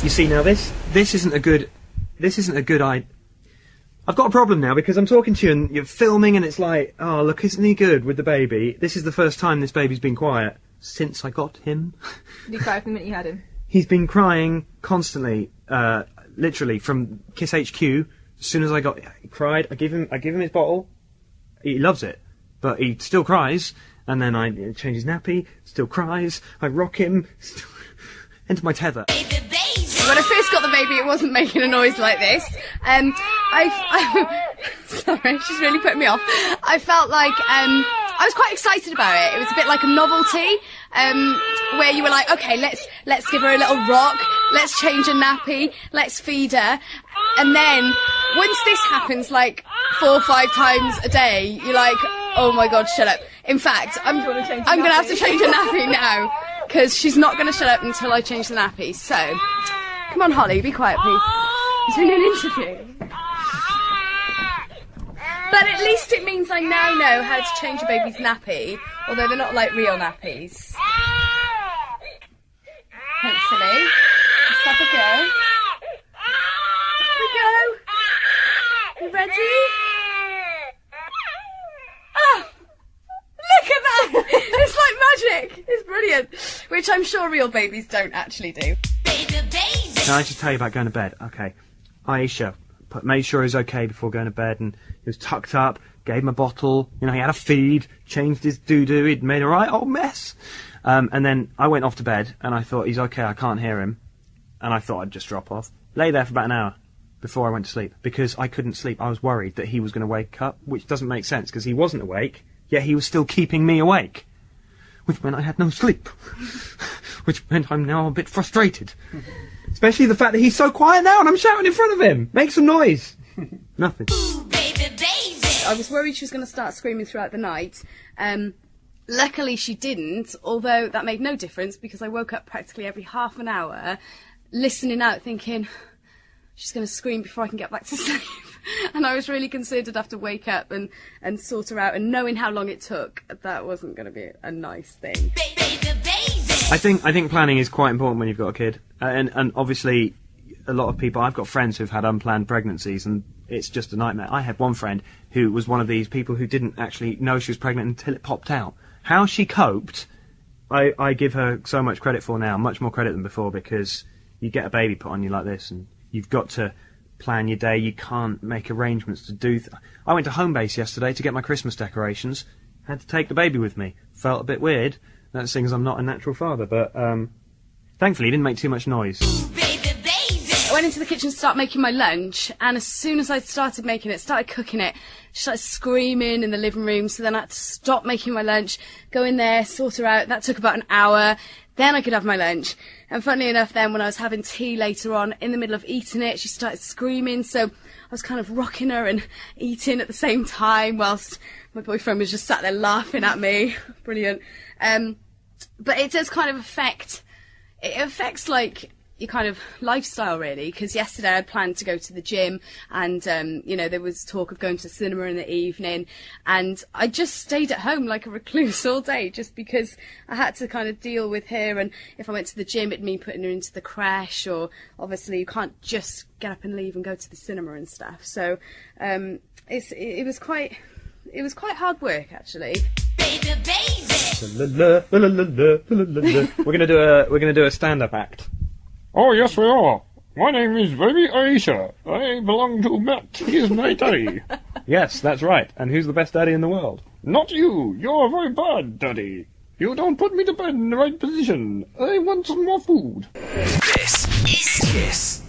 You see, now this isn't a good idea. I've got a problem now because I'm talking to you and you're filming and it's like, oh, look, isn't he good with the baby? This is the first time this baby's been quiet since I got him. Did he cry from the minute you had him? He's been crying constantly, literally from Kiss HQ. As soon as he cried, I give him his bottle. He loves it, but he still cries. And then I change his nappy, still cries. I rock him, into my tether. When I first got the baby, it wasn't making a noise like this. Sorry, she's really putting me off. I felt like I was quite excited about it. It was a bit like a novelty, where you were like, okay, let's give her a little rock, let's change her nappy, let's feed her, and then once this happens like 4 or 5 times a day, you're like, oh my god, shut up. In fact, I'm going to have to change her nappy now because she's not going to shut up until I change the nappy. So. Come on, Holly, be quiet, please. He's doing an interview. But at least it means I now know how to change a baby's nappy, although they're not like real nappies. Hopefully. Let's have a go. Here we go. You ready? Oh! Look at that! It's like magic! It's brilliant. Which I'm sure real babies don't actually do. Can I just tell you about going to bed? Okay. Aisha made sure he was okay before going to bed, and he was tucked up, gave him a bottle, you know, he had a feed, changed his doo-doo, he'd made a right old mess. And then I went off to bed, and I thought, he's okay, I can't hear him. And I thought I'd just drop off. Lay there for about an hour before I went to sleep, because I couldn't sleep. I was worried that he was going to wake up, which doesn't make sense, because he wasn't awake, yet he was still keeping me awake. Which meant I had no sleep. Which meant I'm now a bit frustrated. Especially the fact that he's so quiet now and I'm shouting in front of him. Make some noise. Nothing. I was worried she was going to start screaming throughout the night. Luckily she didn't, although that made no difference because I woke up practically every half an hour listening out thinking, she's going to scream before I can get back to sleep. And I was really concerned I'd have to wake up and sort her out, and knowing how long it took, that wasn't going to be a nice thing. I think planning is quite important when you've got a kid, and obviously a lot of people. I've got friends who've had unplanned pregnancies, and it's just a nightmare. I had one friend who was one of these people who didn't actually know she was pregnant until it popped out. How she coped, I give her so much credit for now, much more credit than before, because you get a baby put on you like this, and you've got to plan your day. You can't make arrangements to do. I went to Homebase yesterday to get my Christmas decorations. Had to take the baby with me. Felt a bit weird. That's seeing as I'm not a natural father, but thankfully he didn't make too much noise. I went into the kitchen to start making my lunch, and as soon as I started making it, started cooking it, she started screaming in the living room, so then I had to stop making my lunch, go in there, sort her out. That took about an hour. Then I could have my lunch. And funnily enough, then when I was having tea later on, in the middle of eating it, she started screaming, so I was kind of rocking her and eating at the same time, whilst my boyfriend was just sat there laughing at me. Brilliant. But it does kind of affects like your kind of lifestyle, really, because yesterday I had planned to go to the gym, and you know, there was talk of going to the cinema in the evening, and I just stayed at home like a recluse all day just because I had to kind of deal with her, and if I went to the gym it'd mean putting her into the creche, or obviously you can't just get up and leave and go to the cinema and stuff, so it was quite hard work, actually. We're gonna do a stand-up act. Oh, yes, we are. My name is Baby Aisha. I belong to Matt. He is my daddy. Yes, that's right. And who's the best daddy in the world? Not you. You're a very bad daddy. You don't put me to bed in the right position. I want some more food. This is Kiss.